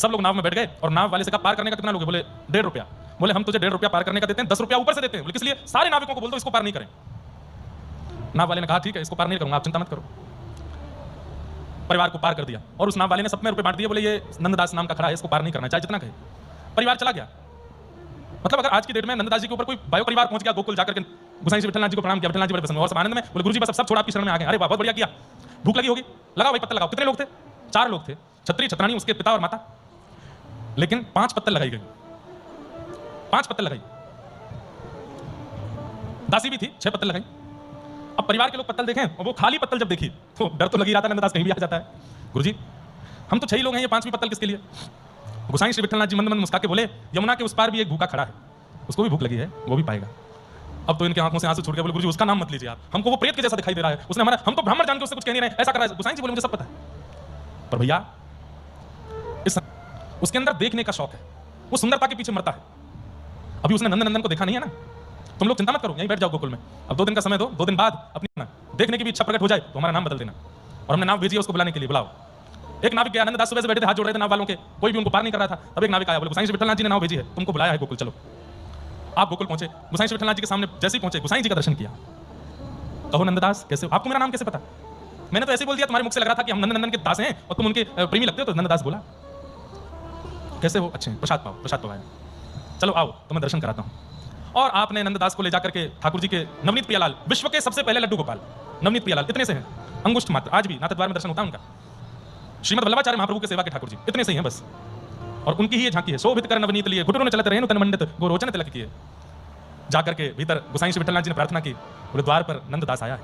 सब लोग नाव में बैठ गए और नाव वाले से कहा पार करने का कितना लोगे? बोले 1.5 रुपया। बोले हम तुझे 1.5 रुपया पार करने का देते हैं, 10 रुपया ऊपर से देते हैं। बोले किस लिए? सारे नाविकों को बोल दो इसको पार नहीं करें। नाव वाले ने कहा ठीक है इसको पार नहीं करूंगा, आप चिंता मत करो। परिवार को पार कर दिया और उस नाव वाले ने सब में रुपए बांट दिए। बोले ये नंददास नाम का खड़ा है, इसको पार नहीं करना चाहे जितना कहे। परिवार चला गया। मतलब अगर आज की डेट में नंददास जी के ऊपर कोई बायो परिवार पहुंच गया, गोकुल जाकर के गोसाई जी विठलनाथ जी को प्रणाम किया, विठलनाथ जी बड़े प्रसन्न और सब आनंद में बोले गुरुजी बस सब छोड़ आपकी शरण में आ गए। अरे बहुत बढ़िया किया, भूख लगी होगी, लगाओ भाई पत्तल लगाओ। कितने लोग थे? 4 लोग थे, छत्री छतरानी उसके पिता और माता। लेकिन 5 पत्तल लगाई गई, 5 पत्तल लगाई। दासी भी थी, 6 पत्तल लगाई। अब परिवार के लोग पत्तल देखें और वो खाली पत्तल जब देखी तो डर तो लगी रहा था नंददास कहीं भी आ जाता है। गुरुजी हम तो 6 लोग हैं, ये 5वीं पत्तल किसके लिए? गोसाई श्री विठलनाथ जी मंद मंद मुस्का के बोले यमुना के उस पार भी एक भूखा खड़ा है, उसको भी भूख लगी है, वो भी पाएगा। अब तो इनके आंखों से आंसू छूट गए। बोले गुरुजी उसका नाम मत लीजिए आप, हमको वो प्रेत के जैसा दिखाई दे रहा है, उसने हमारा, हम तो ब्राह्मण जान के उससे कुछ कह नहीं रहे, ऐसा कर रहा है। गोसाई जी बोले मुझे सब पता है, पर भैया इस उसके अंदर देखने का शौक है, वो सुंदरता के पीछे मरता है। अभी उसने नंदन को देखा नहीं है ना। तुम लोग चिंता मत करो, यहीं बैठ जाओ गोकुल में। अब 2 दिन का समय दो, 2 दिन बाद अपनी देखने की भी इच्छा प्रकट हो जाए तो हमारा नाम बदल देना। और हमने नाव भेजी उसको बुलाने के लिए। बुलाओ। एक नाविक गया, नंददास सुबह से बैठे थे, हाथ जोड़ रहे थे नाव वालों के, कोई भी उनको पार नहीं कर रहा था। तब एक नाविक आया, बोले गोसाई श्री विठलनाथ जी ने नाव भेजी है, तुमको बुलाया है गोकुल, चलो। आप गोकुल पहुंचे, गोसाई श्री विठलनाथ जी के सामने जैसे ही पहुंचे, गोसाई जी का दर्शन किया। कहो नंददास कैसे हो? आपको मेरा नाम कैसे पता? मैंने तो ऐसे बोल दिया, तुम्हारे मुख से लग रहा था कि हम नंदन के दास हैं और तुम उनके प्रेमी लगते हो। तो नंददास बोला कैसे हो? अच्छे, प्रसाद पाओ, प्रसाद पाओ, चलो आओ तुम्हें दर्शन कराता हूं। और आपने नंददास को ले जाकर के ठाकुर जी के नवनीत प्रियालाल, विश्व के सबसे पहले लड्डू गोपाल नवनीत प्रियालाल, इतने से हैं, अंगुष्ठ मात्र, आज भी नाथद्वार में दर्शन होता है उनका। श्रीमद वल्लभाचार्य महाप्रभु के सेवा के ठाकुर जी इतने से ही हैं बस, और उनकी ही झांकी है। शोभित कर नवनीत लिए घुटनों में चलते रहे तन मंडित गोरोचन तिलक किए। जाकर के भीतर गोसाई श्री विठलनाथ जी ने प्रार्थना की, बोले द्वार पर नंददास आया है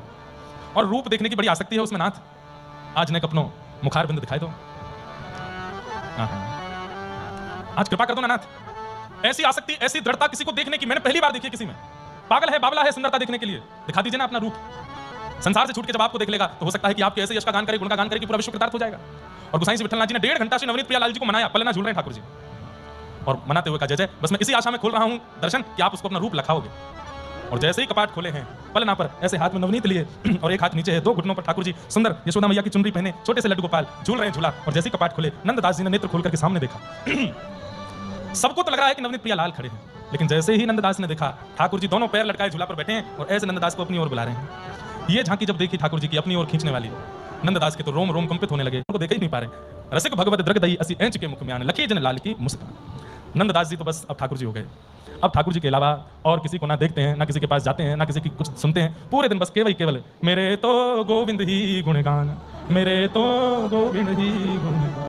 और रूप देखने की बड़ी आसक्ति है उसमें। नाथ आज ने अपनो मुखार बिंद दिखाई दो, आज कृपा कर दो ना नाथ। ऐसी आसक्ति, ऐसी दृढ़ता किसी को देखने की मैंने पहली बार देखी है किसी में। पागल है, बावला है सुंदरता देखने के लिए, दिखा दीजिए ना अपना रूप। संसार से छूट के जब आपको देख लेगा तो हो सकता है कि आपके ऐसे यश का गान करे, गुण का गान करे कि पूरा विश्व कृतार्थ हो जाएगा। और गोसाई श्री विठलनाथ जी ने 1.5 घंटा से नवनीत प्रियालाल जी को मनाया, पलना झूल रहे हैं ठाकुर जी, और मनाते हुए कहा जय जय, बस मैं इसी आशा में खोल रहा हूं दर्शन कि आप उसको अपना रूप लखाओगे। और जैसे ही कपाट खोले हैं, पलना पर ऐसे हाथ में नवनीत लिए और एक हाथ नीचे है, 2 घुटनों पर ठाकुर जी सुंदर यशोदा मैया की चुनरी पहने, छोटे से लड्डू गोपाल झूल रहे हैं झूला। और जैसे ही कपाट खोले, नंददास जी ने नेत्र खोल करके सामने देखा। सबको तो लग रहा है कि नवनीत प्रियालाल खड़े हैं, लेकिन जैसे ही नंददास ने देखा, ठाकुर जी दोनों पैर लटकाए झूला पर बैठे हैं और ऐसे नंददास को अपनी ओर बुला रहे हैं। ये झांकी जब देखी ठाकुर जी की अपनी ओर खींचने वाली, नंददास के तो रोम रोम कंपित होने लगे, उनको देख ही नहीं पा रहे। रसिक भगवत द्रग दई असी एंच के मुख में आने लखी जन लाल की मुस्कान। नंददास जी तो बस अब ठाकुर जी हो गए। अब ठाकुर जी के अलावा और किसी को ना देखते हैं, ना किसी के पास जाते हैं, ना किसी की कुछ सुनते हैं। पूरे दिन बस केवल मेरे तो गोविंद ही गुणगान, मेरे तो गोविंद ही गुणगान।